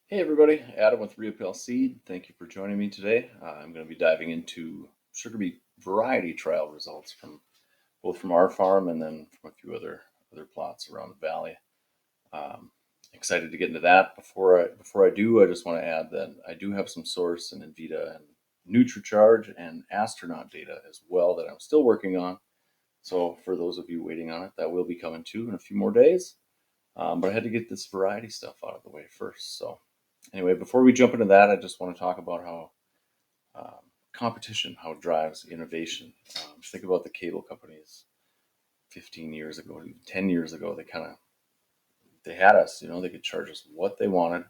Hey everybody, Adam with Riopelle Seed. Thank you for joining me today. I'm going to be diving into sugar beet variety trial results from both from our farm and then from a few other plots around the valley. Um, Excited to get into that. Before I do, I just want to add that I do have some source and Invita and NutriCharge and astronaut data as well that I'm still working on. So for those of you waiting on it, that will be coming too in a few more days. But I had to get this variety stuff out of the way first. So anyway, before we jump into that, I just want to talk about how competition, how it drives innovation. Think about the cable companies 15 years ago, 10 years ago, they had us, they could charge us what they wanted,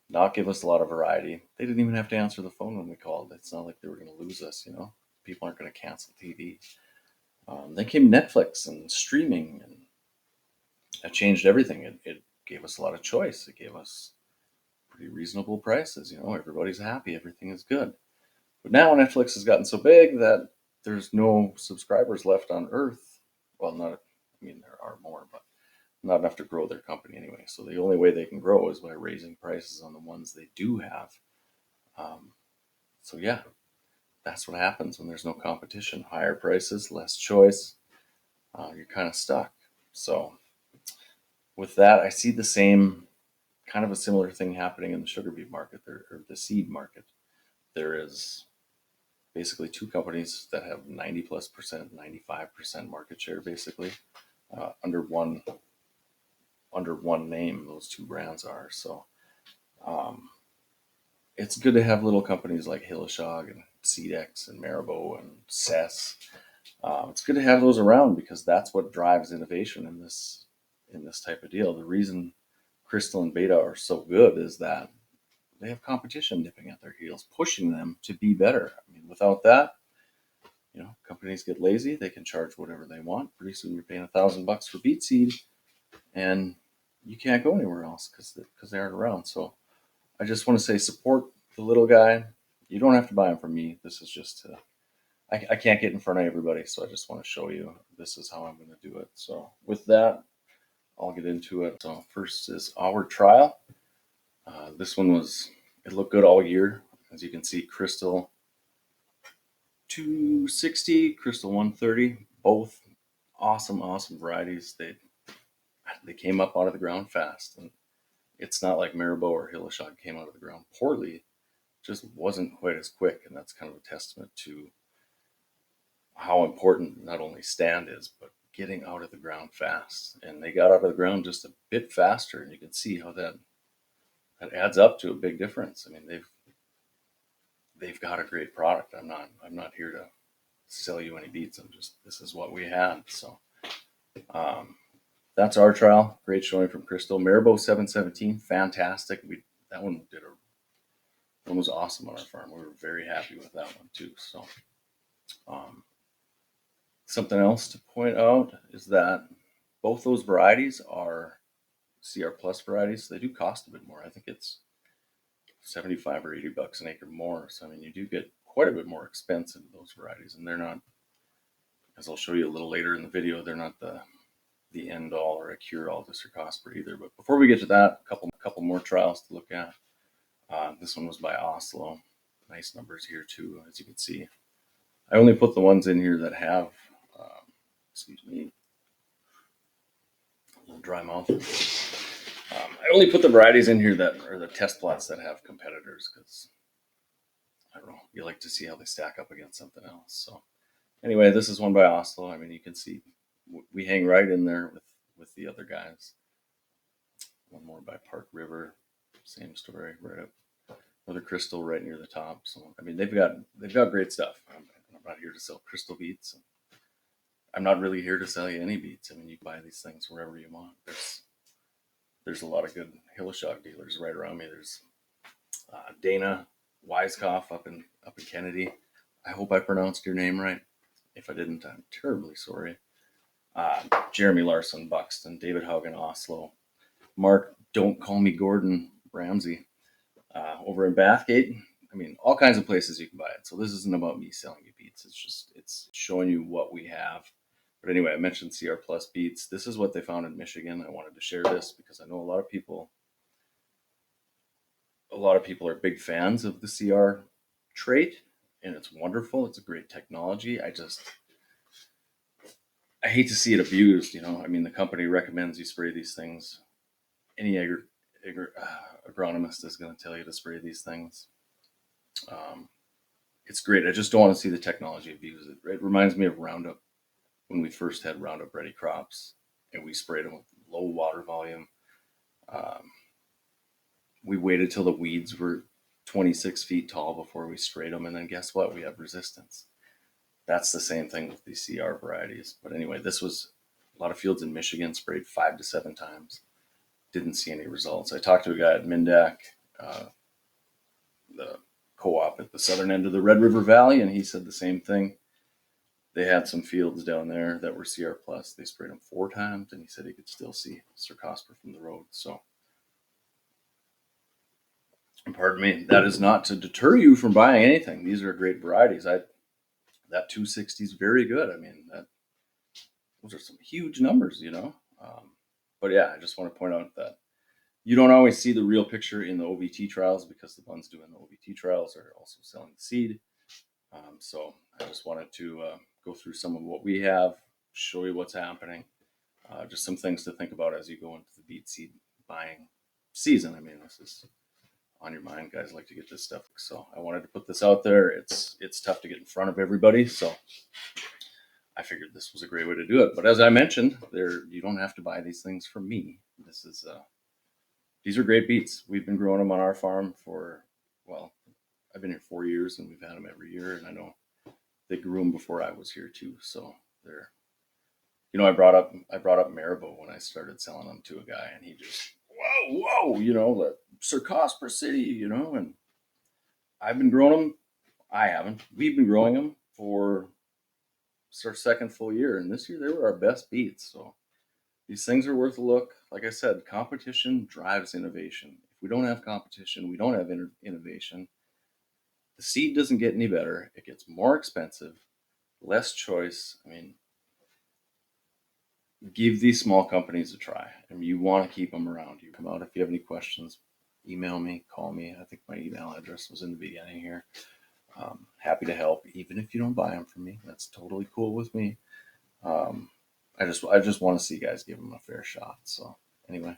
not give us a lot of variety. They didn't even have to answer the phone when we called. It's not like they were going to lose us. People aren't going to cancel TV. Then came Netflix and streaming, and that changed everything. It gave us a lot of choice. It gave us pretty reasonable prices. Everybody's happy, everything is good. But now Netflix has gotten so big that there's no subscribers left on Earth. Well, there are more, but not enough to grow their company anyway. So the only way they can grow is by raising prices on the ones they do have. Um, so yeah, that's what happens when there's no competition. Higher prices, less choice. You're kind of stuck. So with that, I see the same kind of a similar thing happening in the sugar beet market or the seed market. There is basically two companies that have 90+%, 95% market share, basically under one name. Those two brands are so. Um, it's good to have little companies like Hilleshog and Seedex and Maribo and Cess. It's good to have those around because that's what drives innovation in this type of deal. The reason Crystal and Beta are so good is that they have competition nipping at their heels, pushing them to be better. I mean, without that, companies get lazy. They can charge whatever they want. Pretty soon, you're paying $1,000 for beet seed, and you can't go anywhere else because they aren't around. So, I just want to say, support the little guy. You don't have to buy them from me. This is just I can't get in front of everybody, so I just want to show you this is how I'm going to do it. So, with that, I'll get into it. So, first is our trial. This one it looked good all year. As you can see, Crystal 260, Crystal 130, both awesome varieties. They came up out of the ground fast, and it's not like Maribo or Hilleshog came out of the ground poorly. It just wasn't quite as quick, and that's kind of a testament to how important not only stand is, but getting out of the ground fast. And they got out of the ground just a bit faster, and you can see how that adds up to a big difference. I mean, they've got a great product. I'm not here to sell you any beets. This is what we had. So um, that's our trial. Great showing from Crystal. Maribo 717, fantastic. That one was awesome on our farm. We were very happy with that one too. So um, something else to point out is that both those varieties are CR Plus varieties. They do cost a bit more. I think it's 75 or $80 an acre more. So I mean, you do get quite a bit more expensive those varieties, and they're not, as I'll show you a little later in the video, they're not the end all or a cure all to Sir Cosper either. But before we get to that, a couple more trials to look at. This one was by Oslo. Nice numbers here too, as you can see. I only put the ones in here that have, excuse me, a little dry mouth. I only put the varieties in here that are the test plots that have competitors because I don't know, you like to see how they stack up against something else. So anyway, this is one by Oslo. I mean, you can see we hang right in there with the other guys. One more by Park River, same story, right up. Another Crystal right near the top. So I mean, they've got great stuff. I'm not here to sell Crystal beets. I'm not really here to sell you any beets. I mean, you can buy these things wherever you want. There's a lot of good Hilleshog dealers right around me. There's Dana Weiskopf up in Kennedy. I hope I pronounced your name right. If I didn't, I'm terribly sorry. Jeremy Larson, Buxton, David Haugen, Oslo, Mark, don't call me Gordon Ramsey, over in Bathgate. I mean, all kinds of places you can buy it. So this isn't about me selling you beets. It's showing you what we have. But anyway, I mentioned CR Plus beets. This is what they found in Michigan. I wanted to share this because I know a lot of people lot of people are big fans of the CR trait, and it's wonderful. It's a great technology. I hate to see it abused. You know, I mean, the company recommends you spray these things. Any agronomist is going to tell you to spray these things. It's great. I just don't want to see the technology abused. It reminds me of Roundup when we first had Roundup Ready crops, and we sprayed them with low water volume. We waited till the weeds were 26 feet tall before we sprayed them, and then guess what? We have resistance. That's the same thing with these CR varieties. But anyway, this was a lot of fields in Michigan sprayed 5 to 7 times. Didn't see any results. I talked to a guy at Mindak, the co-op at the southern end of the Red River Valley, and he said the same thing. They had some fields down there that were CR plus. They sprayed them 4 times, and he said he could still see Cercospora from the road. So, pardon me, that is not to deter you from buying anything. These are great varieties. That 260 is very good. I mean, those are some huge numbers, you know. But yeah, I just want to point out that you don't always see the real picture in the OVT trials, because the ones doing the OVT trials are also selling the seed. So I just wanted to go through some of what we have, show you what's happening, just some things to think about as you go into the beet seed buying season. I mean, this is on your mind. Guys like to get this stuff. So I wanted to put this out there. It's tough to get in front of everybody. So I figured this was a great way to do it. But as I mentioned, you don't have to buy these things from me. These are great beets. We've been growing them on our farm for, well, I've been here 4 years, and we've had them every year. And I know they grew them before I was here too. So they're, you know, I brought up Maribo when I started selling them to a guy, and he just, whoa, you know, the Cercospora City, you know, and I've been growing them. I haven't. We've been growing them for our second full year, and this year they were our best beets. So these things are worth a look. Like I said, competition drives innovation. If we don't have competition, we don't have innovation. The seed doesn't get any better. It gets more expensive, less choice. I mean, give these small companies a try. I mean, you want to keep them around. You come out if you have any questions, email me, call me. I think my email address was in the beginning here. Happy to help, even if you don't buy them from me. That's totally cool with me. I just want to see guys give them a fair shot. So anyway,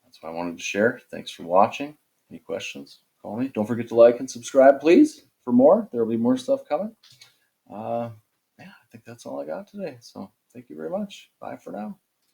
that's what I wanted to share. Thanks for watching. Any questions, call me. Don't forget to like and subscribe, please, for more. There will be more stuff coming. Yeah, I think that's all I got today. So thank you very much. Bye for now.